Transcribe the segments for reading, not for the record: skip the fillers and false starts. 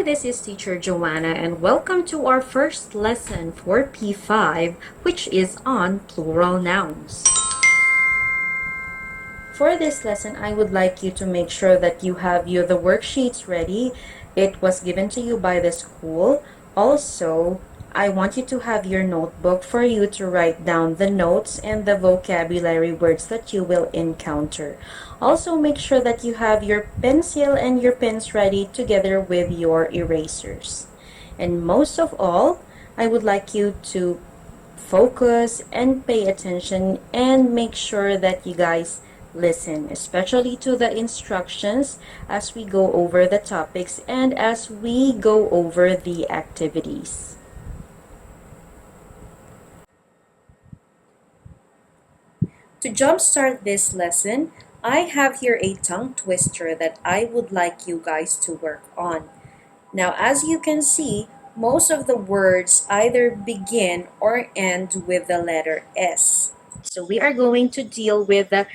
this is Teacher Joanna and welcome to our first lesson for P5, which is on plural nouns. For this lesson, I would like you to make sure that you have the worksheets ready. It was given to you by the school. Also, I want you to have your notebook for you to write down the notes and the vocabulary words that you will encounter. Also, make sure that you have your pencil and your pens ready together with your erasers. And most of all, I would like you to focus and pay attention and make sure that you guys listen, especially to the instructions as we go over the topics and as we go over the activities. To jumpstart this lesson, I have here a tongue twister that I would like you guys to work on. Now, as you can see, most of the words either begin or end with the letter S. So we are going to deal with the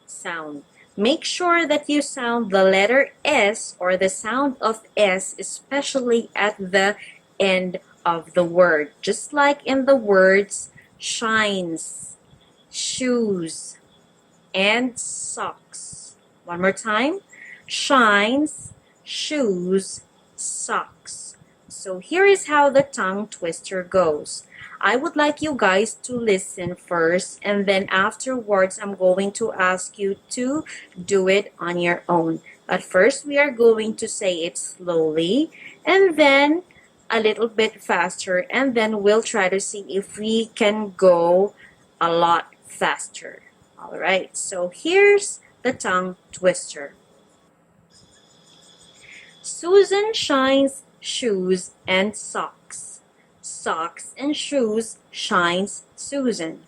sound. Make sure that you sound the letter S or the sound of S, especially at the end of the word. Just like in the words shines, shoes, and socks. One more time. Shines, shoes, socks. So here is how the tongue twister goes. I would like you guys to listen first, and then afterwards I'm going to ask you to do it on your own. At first we are going to say it slowly and then a little bit faster, and then we'll try to see if we can go a lot faster. All right, so here's the tongue twister. Susan shines shoes and socks. Socks and shoes shines Susan.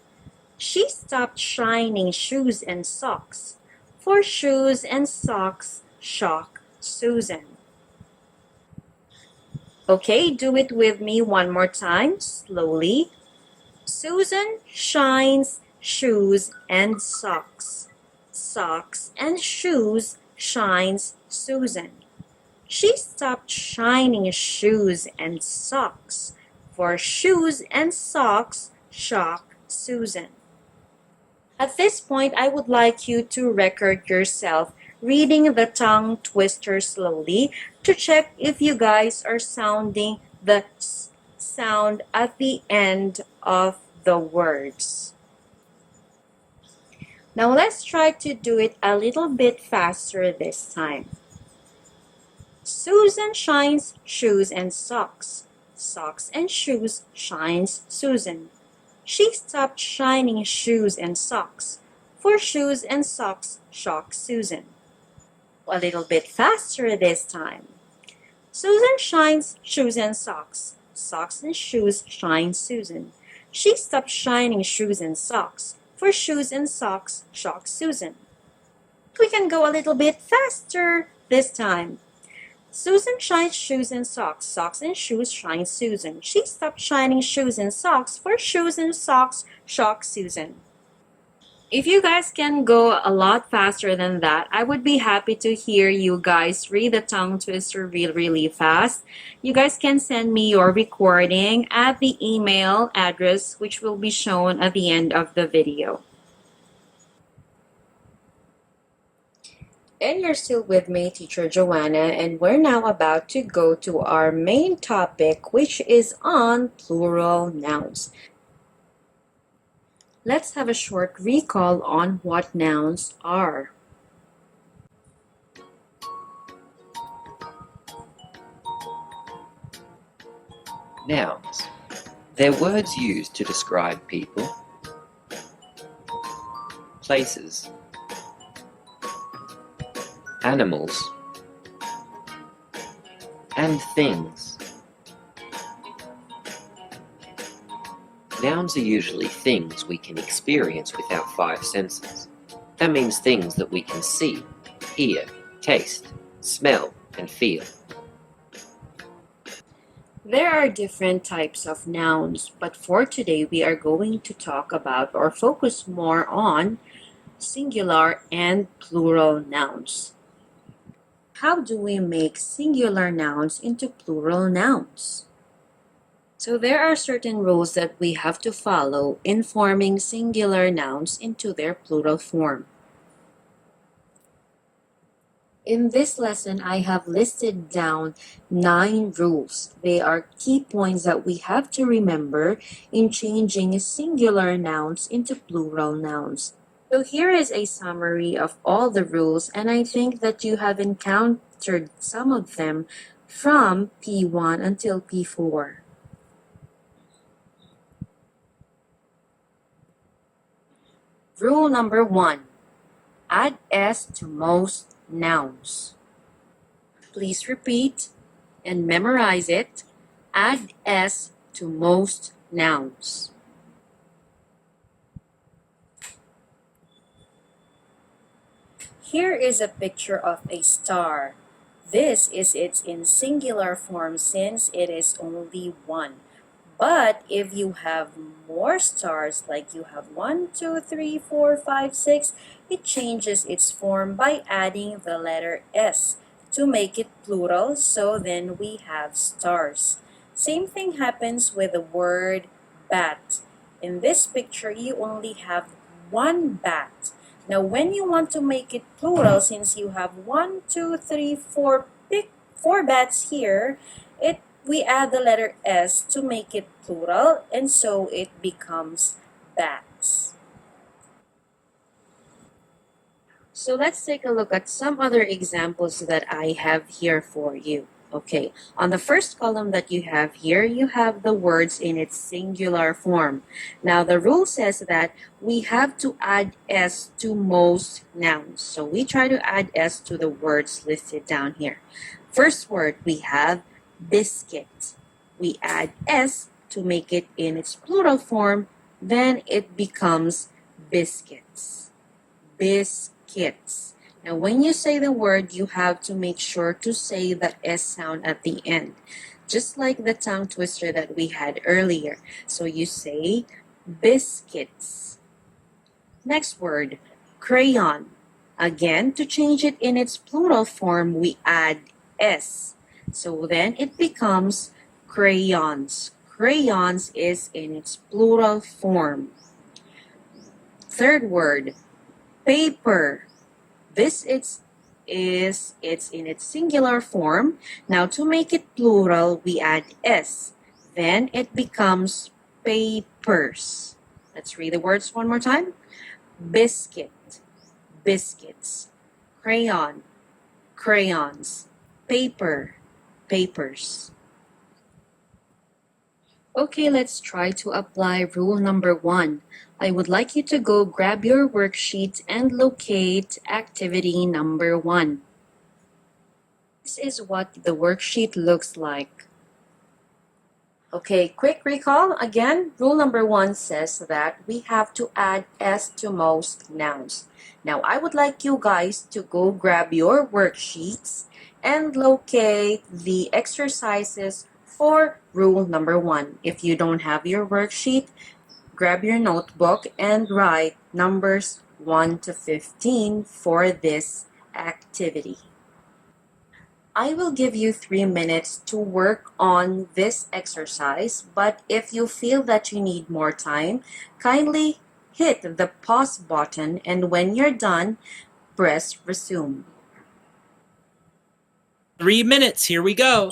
She stopped shining shoes and socks, for shoes and socks shock Susan. Okay, do it with me one more time, slowly. Susan shines shoes and socks. Socks and shoes shines Susan. She stopped shining shoes and socks, for shoes and socks shock Susan. At this point, I would like you to record yourself reading the tongue twister slowly to check if you guys are sounding the S sound at the end of the words. Now let's try to do it a little bit faster this time. Susan shines shoes and socks. Socks and shoes shines Susan. She stopped shining shoes and socks, for shoes and socks shock Susan. A little bit faster this time. Susan shines shoes and socks. Socks and shoes shine Susan. She stopped shining shoes and socks, for shoes and socks shock Susan. We can go a little bit faster this time. Susan shines shoes and socks. Socks and shoes shine Susan. She stopped shining shoes and socks, for shoes and socks shock Susan. If you guys can go a lot faster than that, I would be happy to hear you guys read the tongue twister really fast. You guys can send me your recording at the email address, which will be shown at the end of the video. And you're still with me, Teacher Joanna, and we're now about to go to our main topic, which is on plural nouns. Let's have a short recall on what nouns are. Nouns. They're words used to describe people, places, animals, and things. Nouns are usually things we can experience with our five senses. That means things that we can see, hear, taste, smell, and feel. There are different types of nouns, but for today we are going to talk about or focus more on singular and plural nouns. How do we make singular nouns into plural nouns? So there are certain rules that we have to follow in forming singular nouns into their plural form. In this lesson, I have listed down 9 rules. They are key points that we have to remember in changing singular nouns into plural nouns. So here is a summary of all the rules, and I think that you have encountered some of them from P1 until P4. Rule number 1. Add S to most nouns. Please repeat and memorize it. Add S to most nouns. Here is a picture of a star. This is its in singular form since it is only one. But if you have more stars, like you have 1, 2, 3, 4, 5, 6, it changes its form by adding the letter S to make it plural, so then we have stars. Same thing happens with the word bat. In this picture, you only have one bat. Now, when you want to make it plural, since you have 1, 2, 3, 4, pick 4 bats here, we add the letter S to make it plural, and so it becomes bats. So let's take a look at some other examples that I have here for you. Okay, on the first column that you have here, you have the words in its singular form. Now, the rule says that we have to add S to most nouns. So we try to add S to the words listed down here. First word, we have biscuit. We add S to make it in its plural form, then it becomes biscuits. Biscuits. Now, when you say the word, you have to make sure to say the S sound at the end, just like the tongue twister that we had earlier. So you say biscuits. Next word, crayon. Again, to change it in its plural form, we add S. So then it becomes crayons. Crayons is in its plural form. Third word, paper. This it's in its singular form. Now to make it plural, we add S. Then it becomes papers. Let's read the words one more time. Biscuit, biscuits. Crayon, crayons. Paper, papers. Okay, let's try to apply rule number 1. I would like you to go grab your worksheet and locate activity number 1. This is what the worksheet looks like. Okay, quick recall. Again, rule number 1 says that we have to add S to most nouns. Now, I would like you guys to go grab your worksheets and locate the exercises for rule number 1. If you don't have your worksheet, grab your notebook and write numbers 1 to 15 for this activity. I will give you 3 minutes to work on this exercise, but if you feel that you need more time, kindly hit the pause button, and when you're done, press resume. 3 minutes, here we go.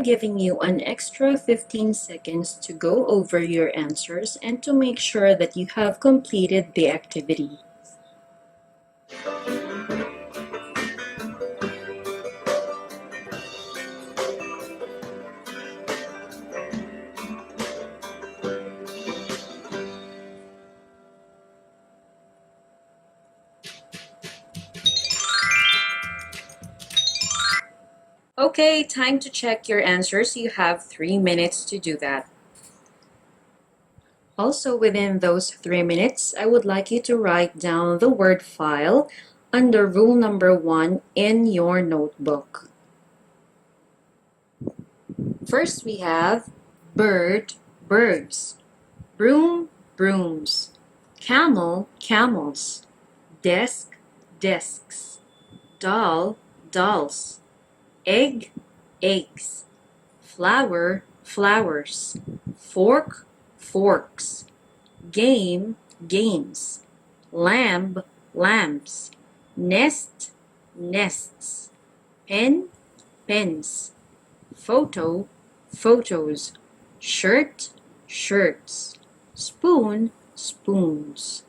I'm giving you an extra 15 seconds to go over your answers and to make sure that you have completed the activity. Okay, time to check your answers. You have 3 minutes to do that. Also, within those 3 minutes, I would like you to write down the word file under rule number 1 in your notebook. First, we have bird, birds, broom, brooms, camel, camels, desk, desks, doll, dolls, egg, eggs, flower, flowers, fork, forks, game, games, lamb, lambs, nest, nests, pen, pens, photo, photos, shirt, shirts, spoon, spoons.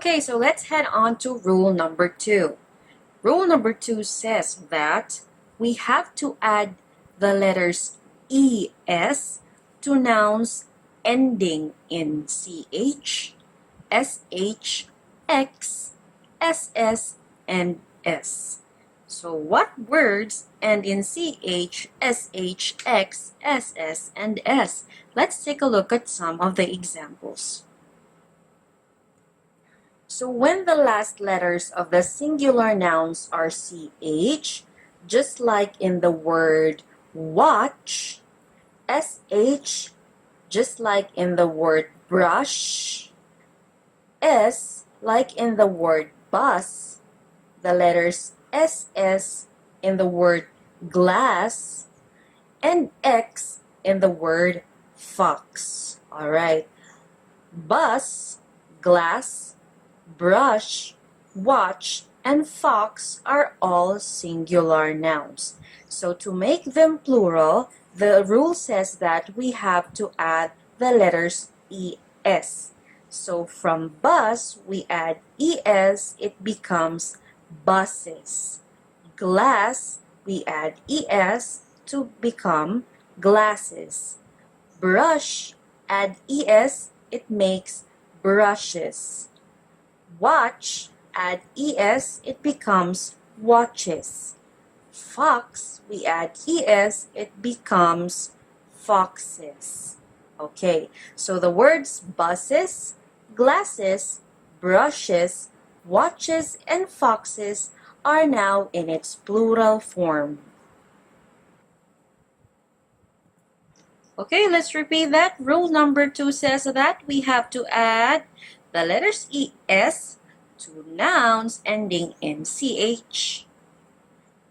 Okay, so let's head on to rule number 2. Rule number 2 says that we have to add the letters ES to nouns ending in CH, SH, X, SS, and S. So what words end in CH, SH, X, SS, and S? Let's take a look at some of the examples. So when the last letters of the singular nouns are CH, just like in the word watch. SH, just like in the word brush. S, like in the word bus. The letters SS in the word glass. And X in the word fox. Alright. Bus, glass, brush, watch, and fox are all singular nouns. So to make them plural, the rule says that we have to add the letters ES. So from bus, we add ES, it becomes buses. Glass, we add ES to become glasses. Brush, add ES, it makes brushes. Watch, add ES, it becomes watches. Fox, we add ES, it becomes foxes. Okay, so the words buses, glasses, brushes, watches, and foxes are now in its plural form. Okay, let's repeat that. Rule number 2 says that we have to add the letters ES to nouns ending in CH,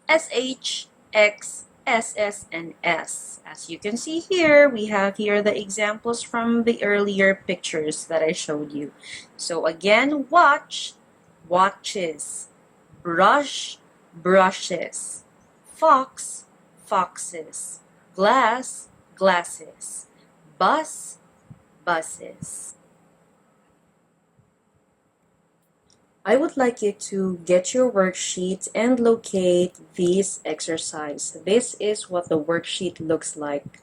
SH, X, SS, and S. As you can see here, we have here the examples from the earlier pictures that I showed you. So again, watch, watches, brush, brushes, fox, foxes, glass, glasses, bus, buses. I would like you to get your worksheet and locate this exercise. This is what the worksheet looks like.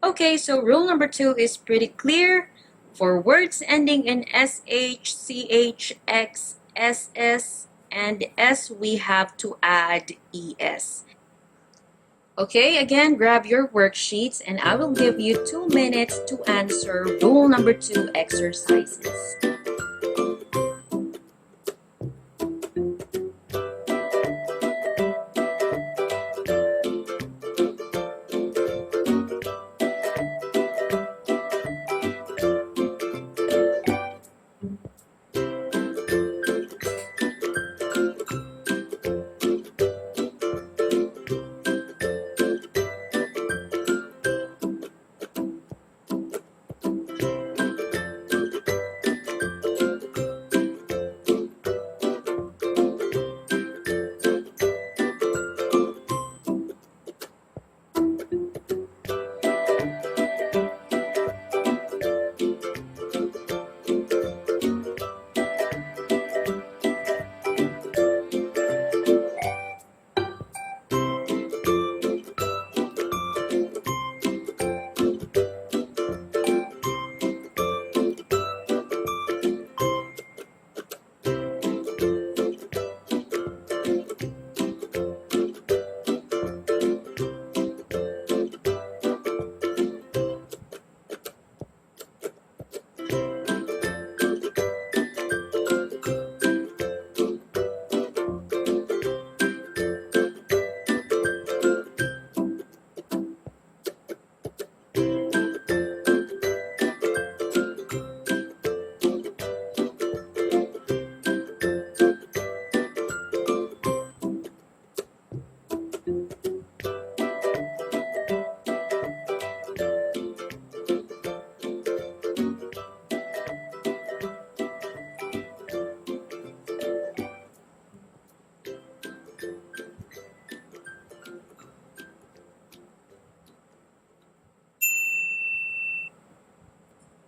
Okay, so rule number 2 is pretty clear. For words ending in SH, CH, X, SS, and S, we have to add ES. Okay, again, grab your worksheets and I will give you 2 minutes to answer rule number 2 exercises.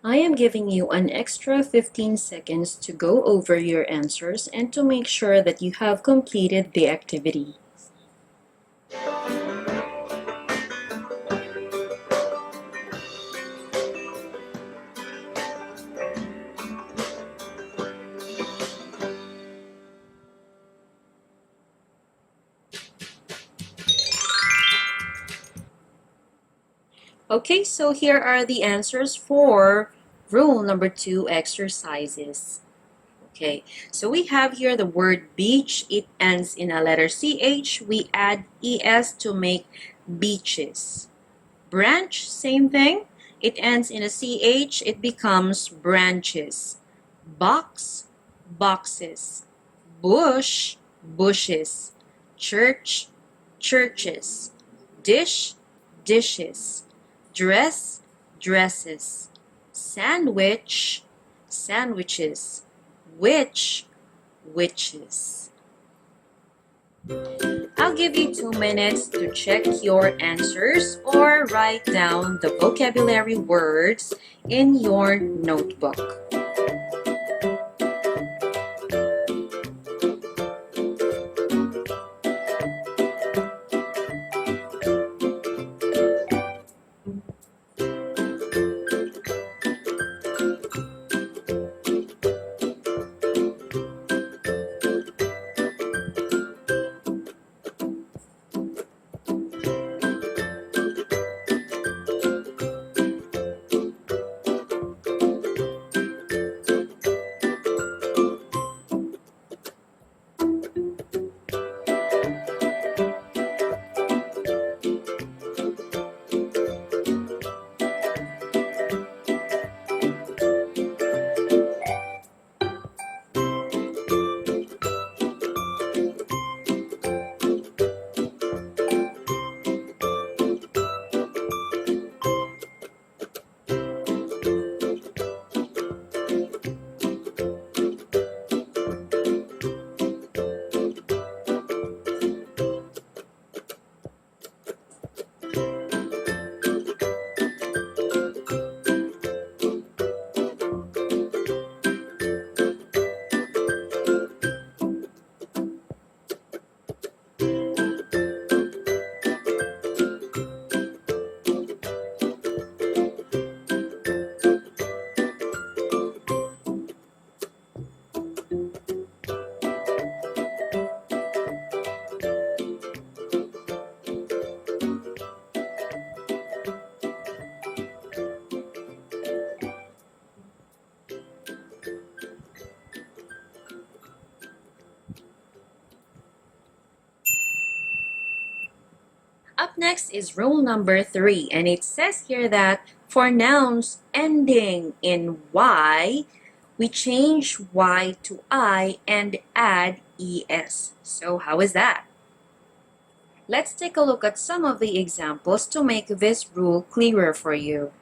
I am giving you an extra 15 seconds to go over your answers and to make sure that you have completed the activity. Okay, so here are the answers for rule number 2 exercises. Okay, so we have here the word beach. It ends in a letter CH. We add ES to make beaches. Branch, same thing. It ends in a CH. It becomes branches. Box, boxes. Bush, bushes. Church, churches. Dish, dishes. Dress, dresses. Sandwich, sandwiches. Witch, witches. I'll give you 2 minutes to check your answers or write down the vocabulary words in your notebook. Up next is rule number 3, and it says here that for nouns ending in Y, we change Y to I and add ES. So how is that? Let's take a look at some of the examples to make this rule clearer for you.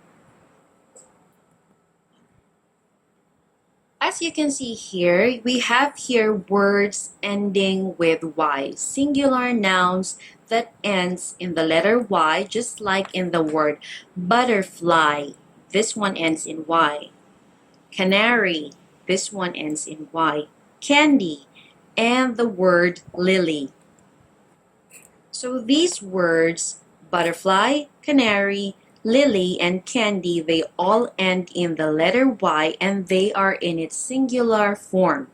As you can see here, we have here words ending with Y, singular nouns that ends in the letter Y, just like in the word butterfly. This one ends in Y. Canary, this one ends in Y. Candy, and the word lily. So these words, butterfly, canary, lily, and candy, they all end in the letter Y and they are in its singular form.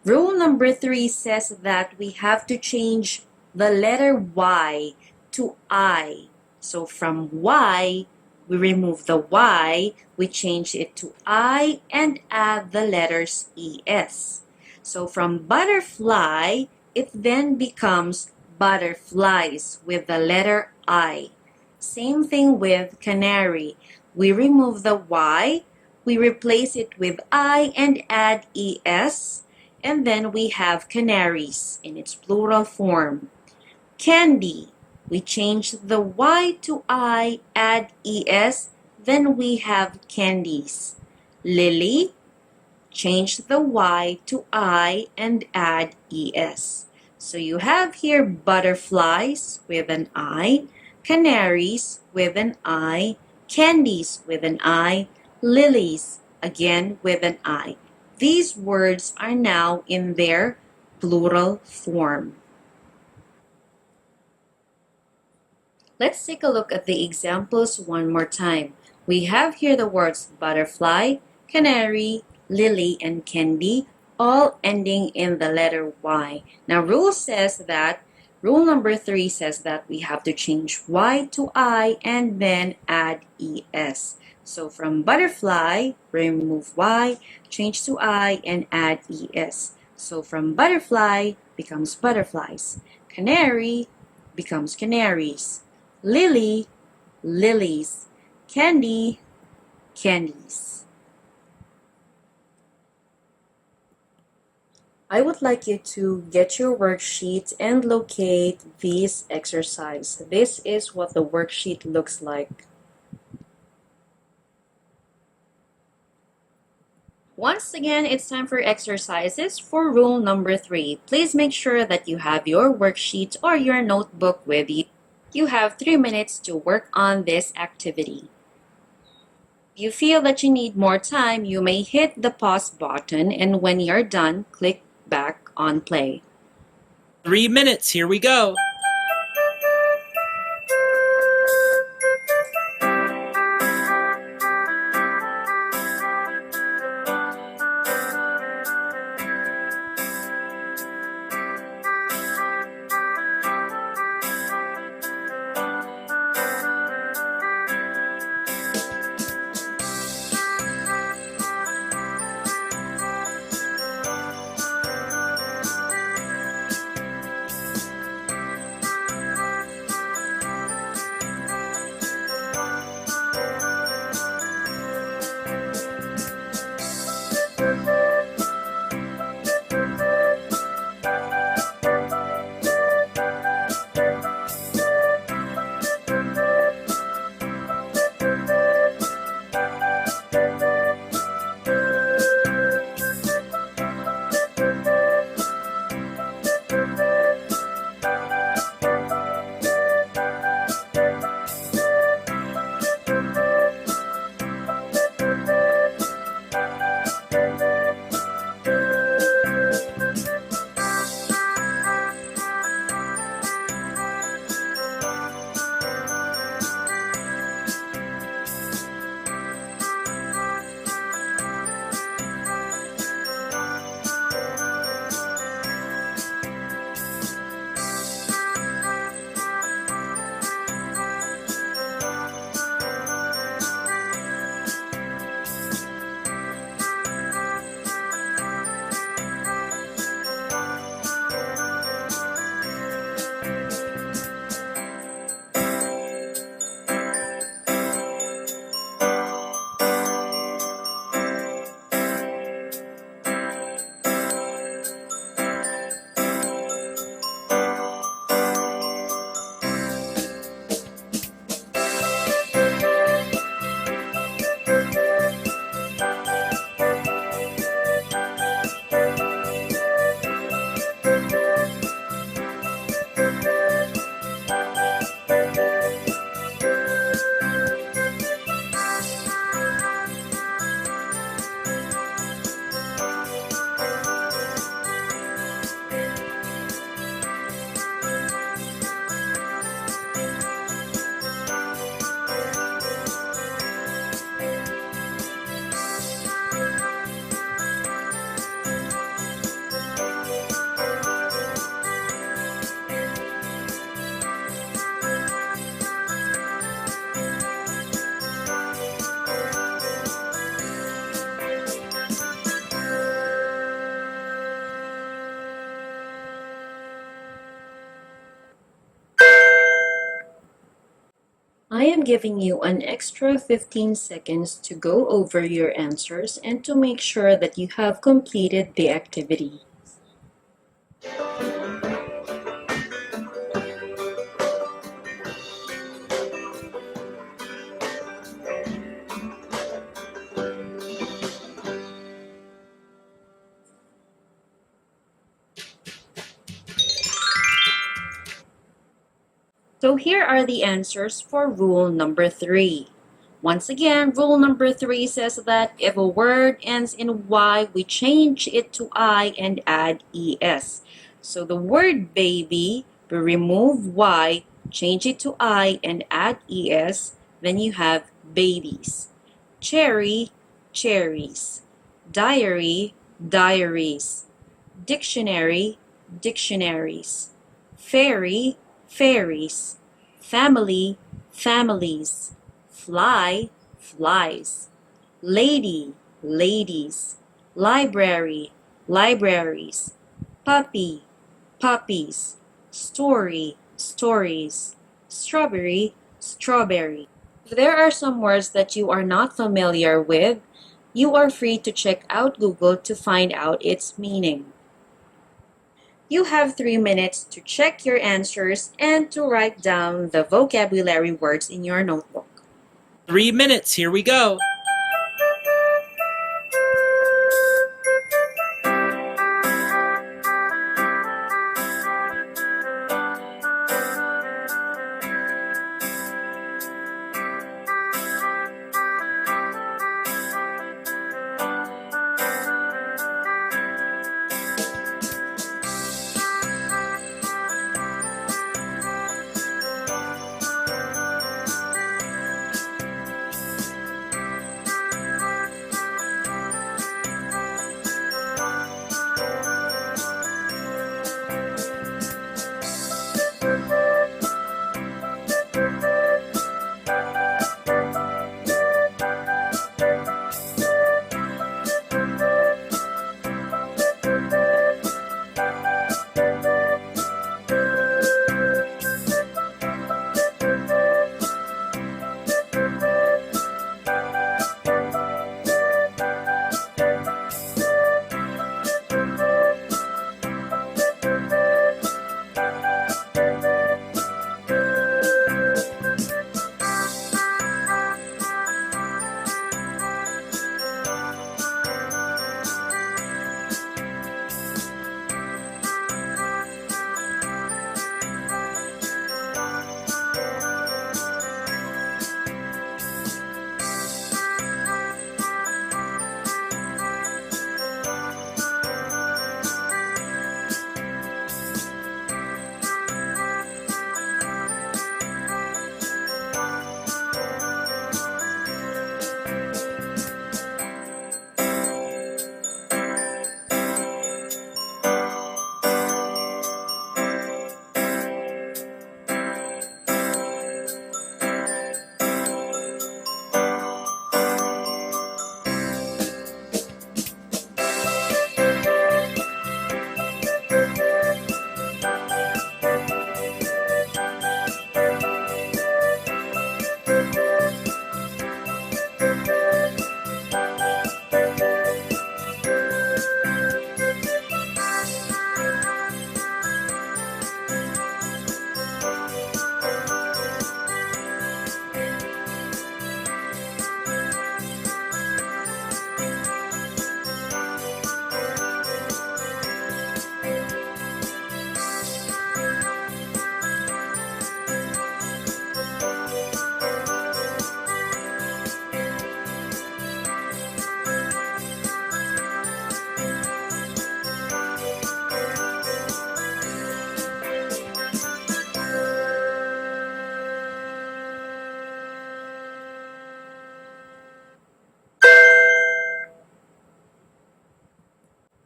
Rule number 3 says that we have to change the letter Y to I. So from Y, we remove the Y, we change it to I and add the letters ES. So from butterfly, it then becomes butterflies with the letter I. Same thing with canary. We remove the Y, we replace it with I and add ES, and then we have canaries in its plural form. Candy, we change the Y to I, add ES, then we have candies. Lily, change the Y to I and add ES. So you have here butterflies with an I, canaries with an I, candies with an I, lilies again with an I. These words are now in their plural form. Let's take a look at the examples one more time. We have here the words butterfly, canary, lily, and candy, all ending in the letter Y. Now, rule number 3 says that we have to change Y to I and then add ES. So from butterfly, remove Y, change to I, and add ES. So from butterfly becomes butterflies. Canary becomes canaries. Lily, lilies. Candy, candies. I would like you to get your worksheet and locate this exercise. This is what the worksheet looks like. Once again, it's time for exercises for rule number 3. Please make sure that you have your worksheet or your notebook with you. You have 3 minutes to work on this activity. If you feel that you need more time, you may hit the pause button, and when you're done, click back on play. 3 minutes, here we go. I am giving you an extra 15 seconds to go over your answers and to make sure that you have completed the activity. So here are the answers for rule number 3. Once again, rule number 3 says that if a word ends in Y, we change it to I and add ES. So the word baby, we remove Y, change it to I and add ES, then you have babies. Cherry, cherries. Diary, diaries. Dictionary, dictionaries. Fairy, fairies. Family, families. Fly, flies. Lady, ladies. Library, libraries. Puppy, puppies. Story, stories. Strawberry, strawberry. If there are some words that you are not familiar with, you are free to check out Google to find out its meaning. You have 3 minutes to check your answers and to write down the vocabulary words in your notebook. 3 minutes, here we go.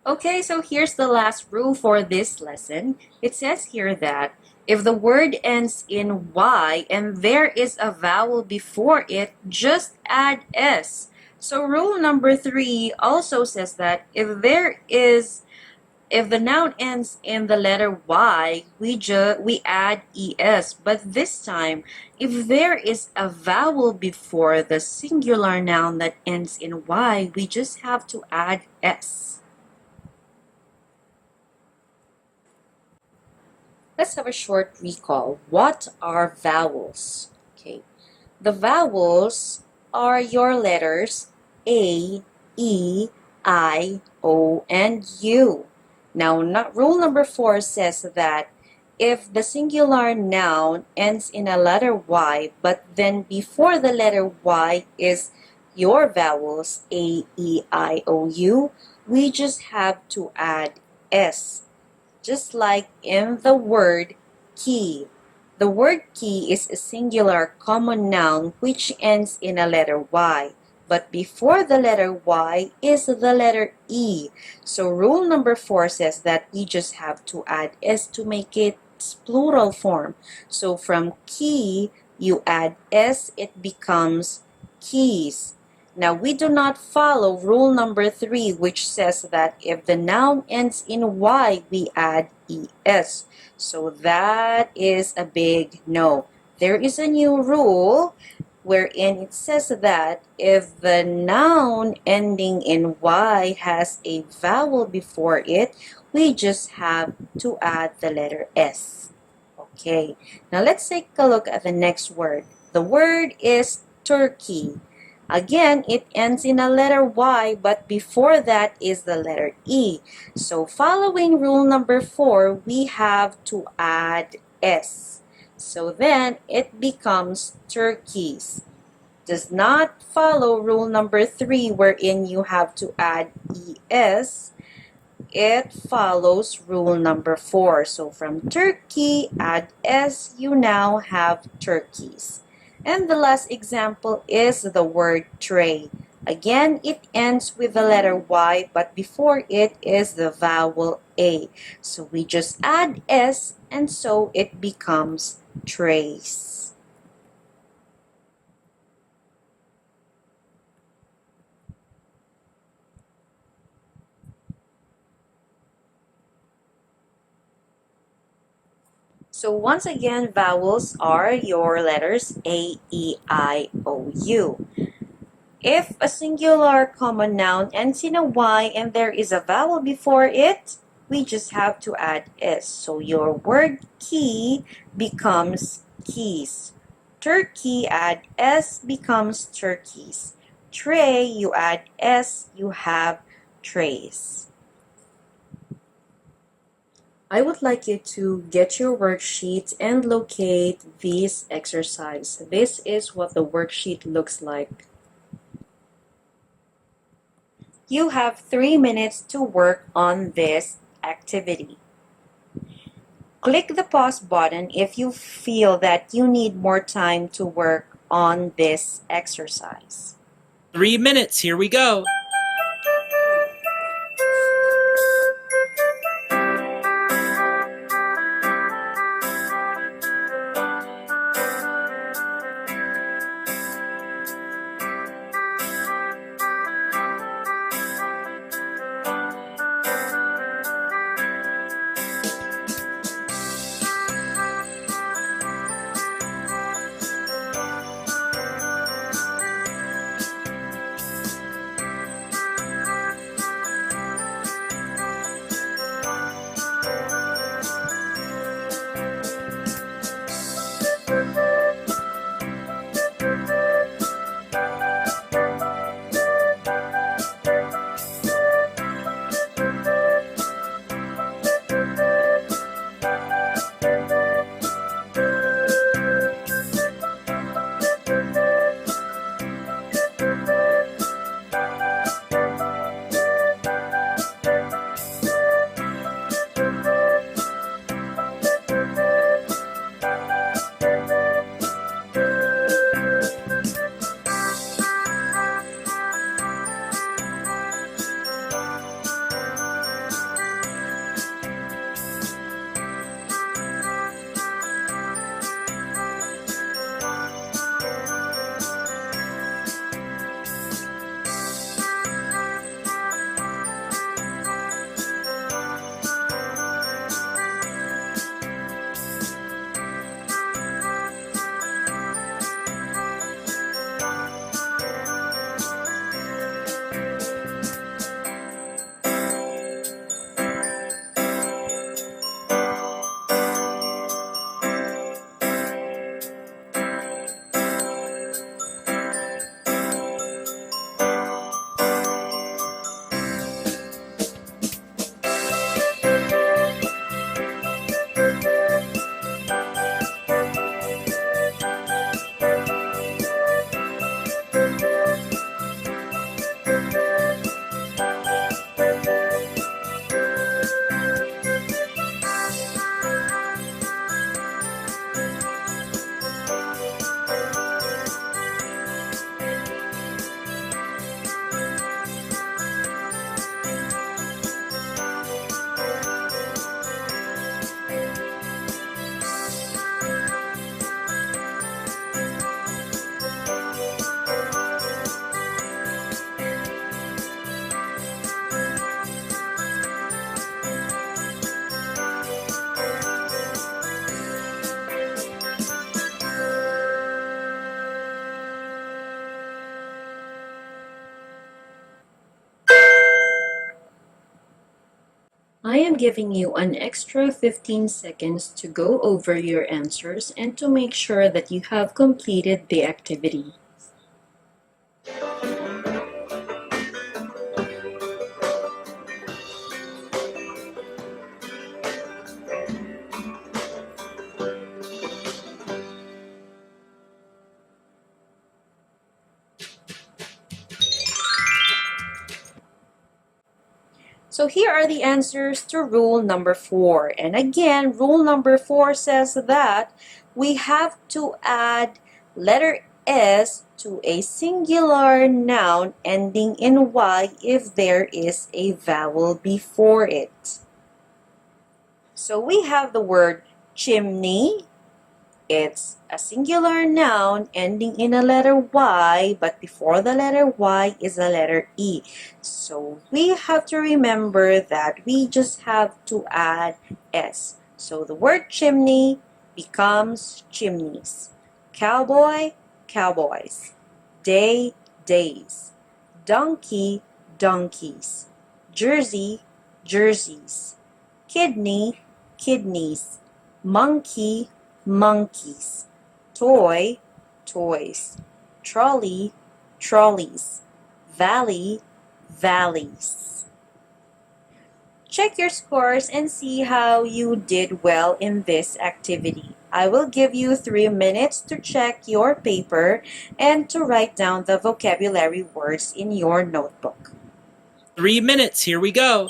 Okay, so here's the last rule for this lesson. It says here that if the word ends in Y and there is a vowel before it, just add S. So rule number 3 also says that if the noun ends in the letter Y, we add ES. But this time, if there is a vowel before the singular noun that ends in Y, we just have to add S. Let's have a short recall. What are vowels? Okay. The vowels are your letters A, E, I, O, and U. Now, rule number 4 says that if the singular noun ends in a letter Y, but then before the letter Y is your vowels A, E, I, O, U, we just have to add S. Just like in the word key. The word key is a singular common noun which ends in a letter Y. But before the letter Y is the letter E. So rule number 4 says that we just have to add S to make its plural form. So from key, you add S, it becomes keys. Now, we do not follow rule number 3, which says that if the noun ends in Y, we add ES. So that is a big no. There is a new rule wherein it says that if the noun ending in Y has a vowel before it, we just have to add the letter S. Okay, now let's take a look at the next word. The word is turkey. Again, it ends in a letter Y, but before that is the letter E. So following rule number 4, we have to add S. So then it becomes turkeys. Does not follow rule number 3, wherein you have to add ES. It follows rule number 4. So from turkey, add S, you now have turkeys. And the last example is the word tray. Again, it ends with the letter Y, but before it is the vowel A. So we just add S, and so it becomes trays. So once again, vowels are your letters A, E, I, O, U. If a singular common noun ends in a Y and there is a vowel before it, we just have to add S. So your word key becomes keys. Turkey, add S, becomes turkeys. Tray, you add S, you have trays. I would like you to get your worksheet and locate this exercise. This is what the worksheet looks like. You have 3 minutes to work on this activity. Click the pause button if you feel that you need more time to work on this exercise. 3 minutes, here we go. I am giving you an extra 15 seconds to go over your answers and to make sure that you have completed the activity. So here are the answers to rule number 4. And again, rule number 4 says that we have to add letter S to a singular noun ending in Y if there is a vowel before it. So we have the word chimney. It's a singular noun ending in a letter Y, but before the letter Y is a letter E. So we have to remember that we just have to add S. So the word chimney becomes chimneys. Cowboy, cowboys. Day, days. Donkey, donkeys. Jersey, jerseys. Kidney, kidneys. Monkey, monkeys. Toy, toys. Trolley, trolleys. Valley, valleys. Check your scores and see how you did well in this activity. I will give you 3 minutes to check your paper and to write down the vocabulary words in your notebook. 3 minutes, here we go.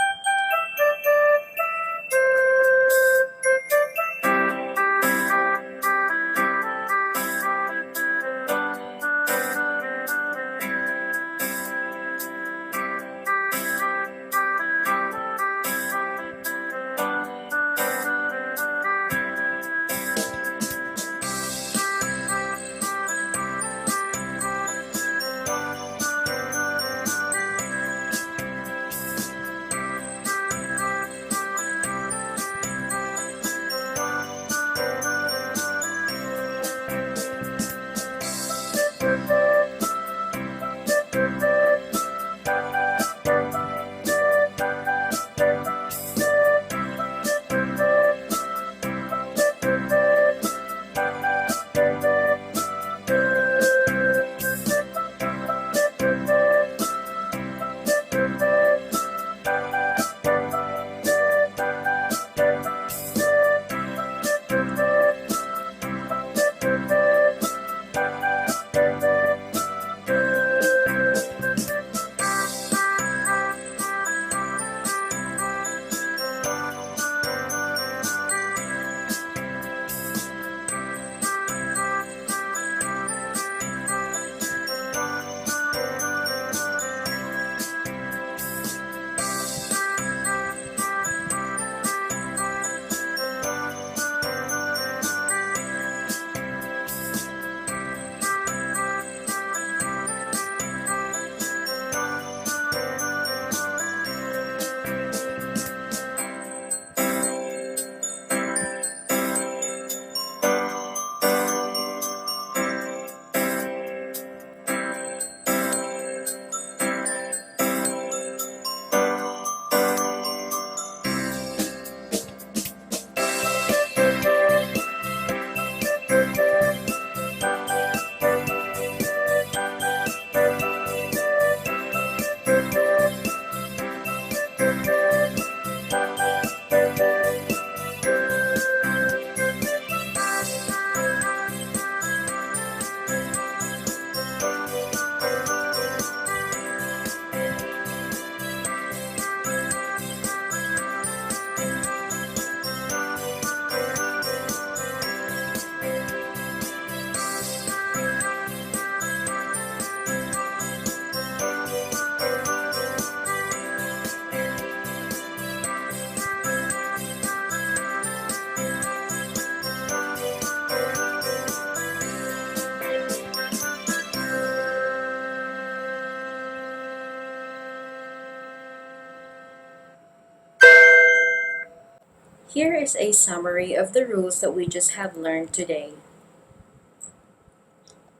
Here is a summary of the rules that we just have learned today.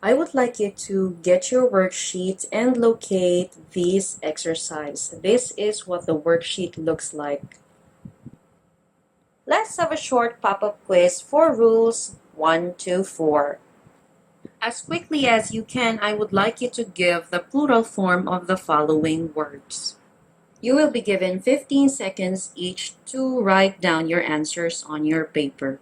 I would like you to get your worksheet and locate this exercise. This is what the worksheet looks like. Let's have a short pop-up quiz for rules 1 to 4. As quickly as you can, I would like you to give the plural form of the following words. You will be given 15 seconds each to write down your answers on your paper.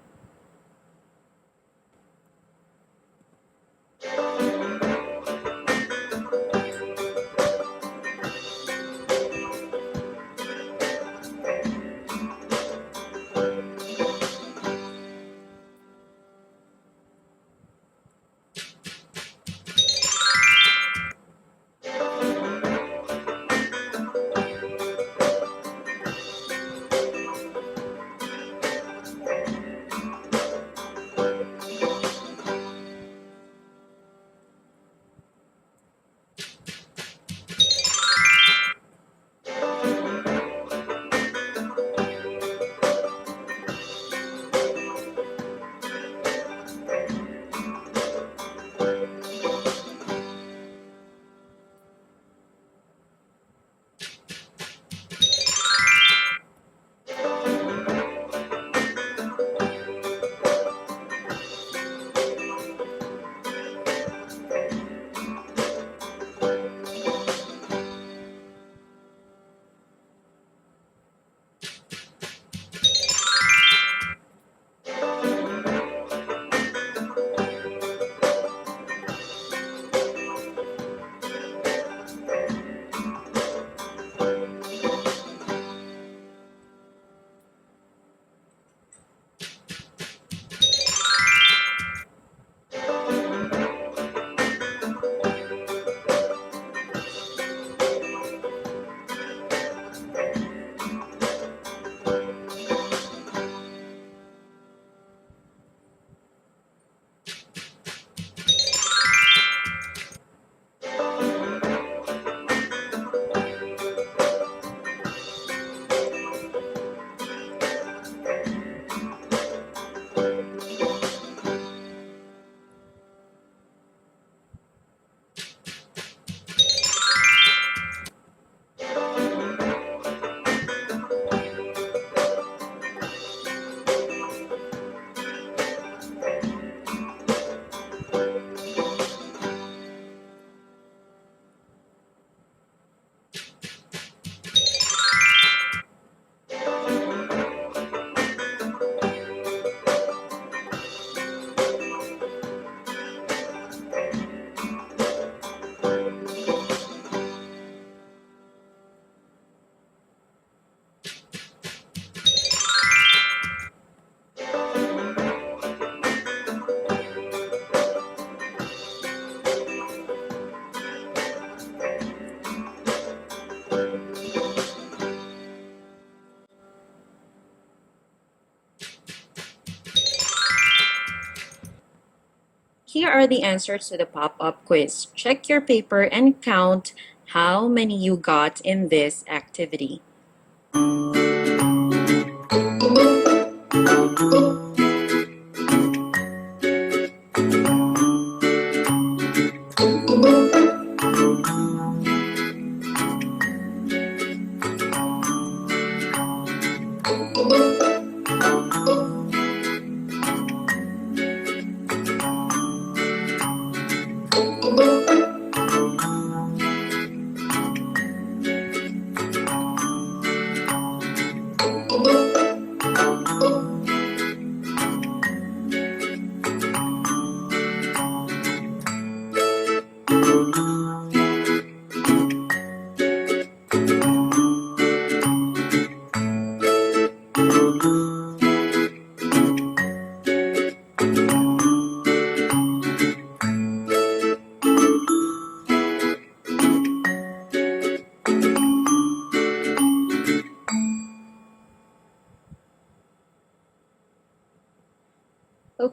Here are the answers to the pop-up quiz. Check your paper and count how many you got in this activity.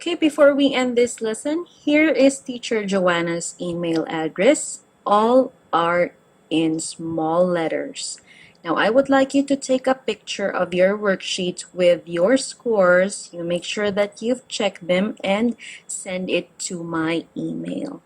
Okay, before we end this lesson, here is Teacher Joanna's email address. All are in small letters. Now, I would like you to take a picture of your worksheet with your scores. You make sure that you've checked them and send it to my email.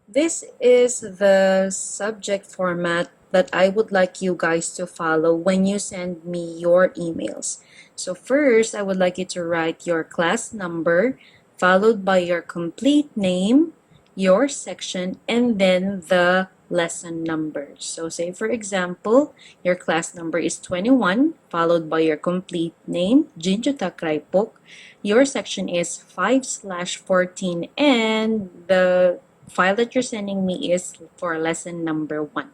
This is the subject format that I would like you guys to follow when you send me your emails. So first, I would like you to write your class number, followed by your complete name, your section, and then the lesson number. So say for example, your class number is 21, followed by your complete name, Jinjuta Kraipok. Your section is 5/14, and the file that you're sending me is for lesson number 1.